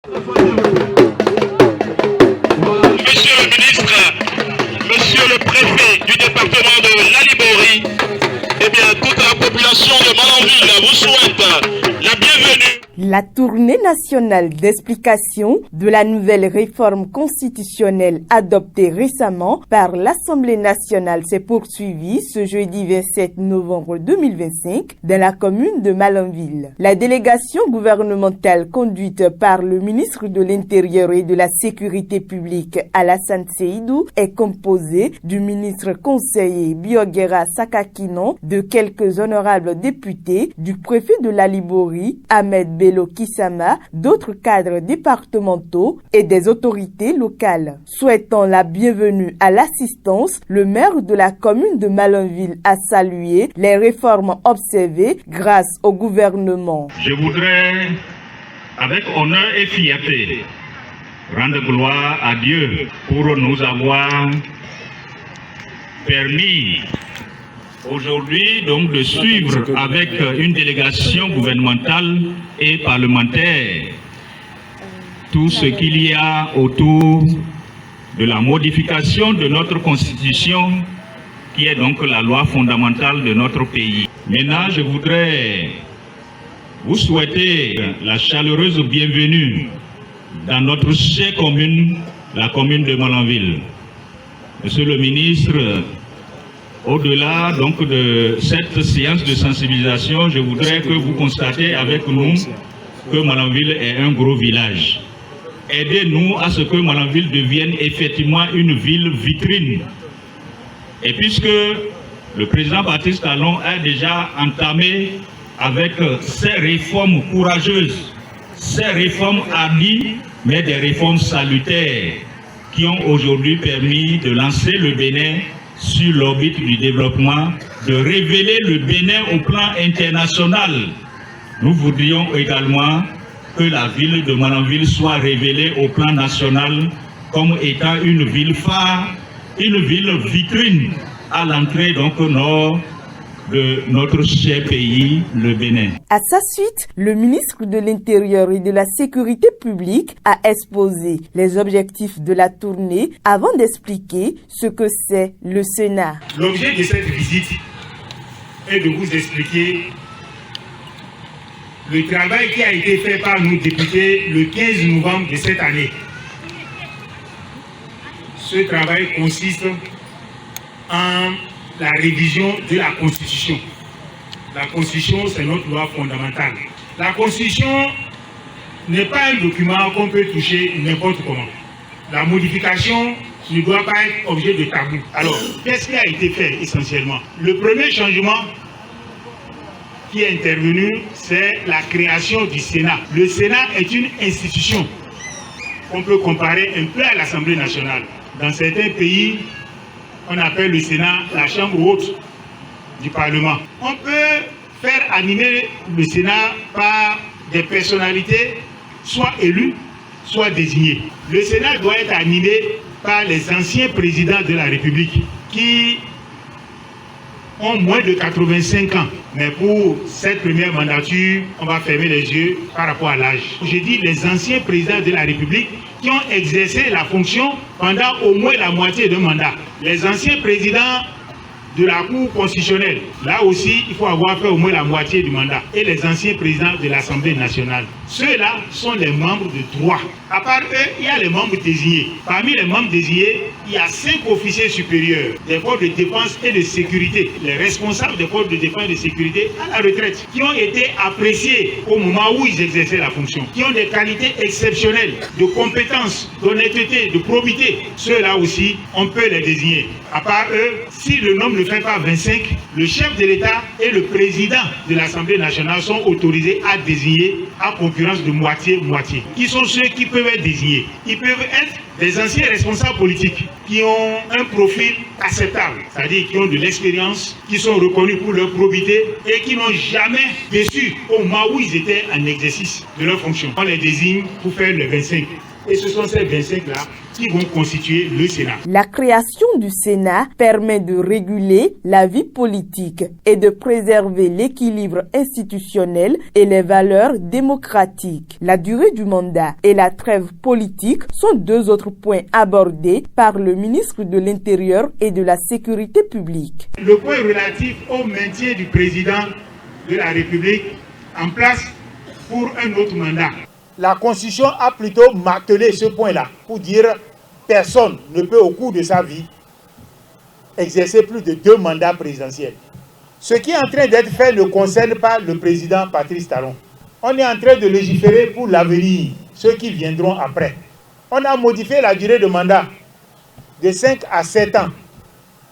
Monsieur le ministre, monsieur le préfet du département de Lalibory, eh bien, toute la population de Malanville vous souhaite la bienvenue. La tournée nationale d'explication de la nouvelle réforme constitutionnelle adoptée récemment par l'Assemblée nationale s'est poursuivie ce jeudi 27 novembre 2025 dans la commune de Malanville. La délégation gouvernementale conduite par le ministre de l'Intérieur et de la Sécurité publique Alassane Seydou est composée du ministre conseiller Biogera Sakakinon, de quelques honorables députés, du préfet de Lalibory, Ahmed Bello Kissama, d'autres cadres départementaux et des autorités locales. Souhaitant la bienvenue à l'assistance, le maire de la commune de Malanville a salué les réformes observées grâce au gouvernement. Je voudrais, avec honneur et fierté, rendre gloire à Dieu pour nous avoir permis aujourd'hui donc de suivre avec une délégation gouvernementale et parlementaire tout ce qu'il y a autour de la modification de notre constitution qui est donc la loi fondamentale de notre pays. Maintenant, je voudrais vous souhaiter la chaleureuse bienvenue dans notre chère commune, la commune de Malanville. Monsieur le ministre, au-delà donc de cette séance de sensibilisation, je voudrais que vous constatez avec nous que Malanville est un gros village. Aidez-nous à ce que Malanville devienne effectivement une ville vitrine. Et puisque le président Baptiste Talon a déjà entamé avec ces réformes courageuses, ces réformes hardies, mais des réformes salutaires qui ont aujourd'hui permis de lancer le Bénin sur l'orbite du développement, de révéler le Bénin au plan international. Nous voudrions également que la ville de Malanville soit révélée au plan national comme étant une ville phare, une ville vitrine à l'entrée donc nord de notre cher pays, le Bénin. À sa suite, le ministre de l'Intérieur et de la Sécurité publique a exposé les objectifs de la tournée avant d'expliquer ce que c'est le Sénat. L'objet de cette visite est de vous expliquer le travail qui a été fait par nos députés le 15 novembre de cette année. Ce travail consiste en la révision de la Constitution. La Constitution, c'est notre loi fondamentale. La Constitution n'est pas un document qu'on peut toucher n'importe comment. La modification ne doit pas être objet de tabou. Alors, qu'est-ce qui a été fait essentiellement? Le premier changement qui est intervenu, c'est la création du Sénat. Le Sénat est une institution qu'on peut comparer un peu à l'Assemblée nationale. Dans certains pays, on appelle le Sénat la chambre haute du Parlement. On peut faire animer le Sénat par des personnalités soit élues, soit désignées. Le Sénat doit être animé par les anciens présidents de la République qui ont moins de 85 ans. Mais pour cette première mandature, on va fermer les yeux par rapport à l'âge. Je dis les anciens présidents de la République qui ont exercé la fonction pendant au moins la moitié d'un mandat. Les anciens présidents de la Cour constitutionnelle, là aussi, il faut avoir fait au moins la moitié du mandat. Et les anciens présidents de l'Assemblée nationale. Ceux-là sont les membres de droit. À part eux, il y a les membres désignés. Parmi les membres désignés, il y a 5 officiers supérieurs des corps de défense et de sécurité, les responsables des corps de défense et de sécurité à la retraite, qui ont été appréciés au moment où ils exerçaient la fonction, qui ont des qualités exceptionnelles, de compétences, d'honnêteté, de probité. Ceux-là aussi, on peut les désigner. À part eux, si le nombre ne fait pas 25, le chef de l'État et le président de l'Assemblée nationale sont autorisés à désigner à concurrence de moitié-moitié. Qui sont ceux qui peuvent être désignés? Ils peuvent être des anciens responsables politiques qui ont un profil acceptable, c'est-à-dire qui ont de l'expérience, qui sont reconnus pour leur probité et qui n'ont jamais déçu au moment où ils étaient en exercice de leur fonction. On les désigne pour faire le 25. Et ce sont ces 25-là qui vont constituer le Sénat. La création du Sénat permet de réguler la vie politique et de préserver l'équilibre institutionnel et les valeurs démocratiques. La durée du mandat et la trêve politique sont deux autres points abordés par le ministre de l'Intérieur et de la Sécurité publique. Le point relatif au maintien du président de la République en place pour un autre mandat. La Constitution a plutôt martelé ce point-là pour dire personne ne peut au cours de sa vie exercer plus de 2 mandats présidentiels. Ce qui est en train d'être fait ne concerne pas le président Patrice Talon. On est en train de légiférer pour l'avenir, ceux qui viendront après. On a modifié la durée de mandat de 5 à 7 ans.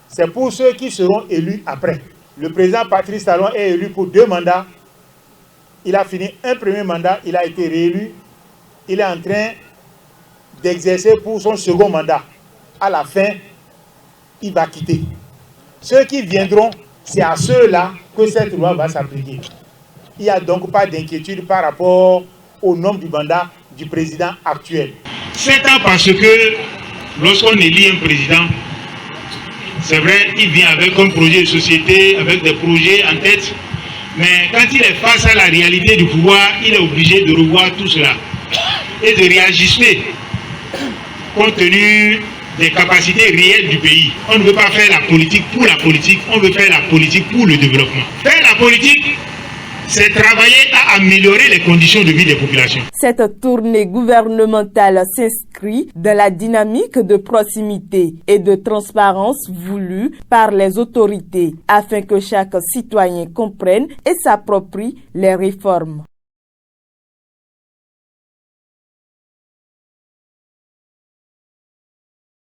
C'est pour ceux qui seront élus après. Le président Patrice Talon est élu pour 2 mandats. Il a fini un premier mandat, il a été réélu. Il est en train d'exercer pour son second mandat. À la fin, il va quitter. Ceux qui viendront, c'est à ceux-là que cette loi va s'appliquer. Il n'y a donc pas d'inquiétude par rapport au nombre du mandat du président actuel. 7 ans parce que lorsqu'on élit un président, c'est vrai, il vient avec un projet de société, avec des projets en tête, mais quand il est face à la réalité du pouvoir, il est obligé de revoir tout cela et de réajuster compte tenu des capacités réelles du pays. On ne veut pas faire la politique, on veut faire la politique pour le développement. Faire la politique, c'est travailler à améliorer les conditions de vie des populations. Cette tournée gouvernementale s'inscrit dans la dynamique de proximité et de transparence voulue par les autorités afin que chaque citoyen comprenne et s'approprie les réformes.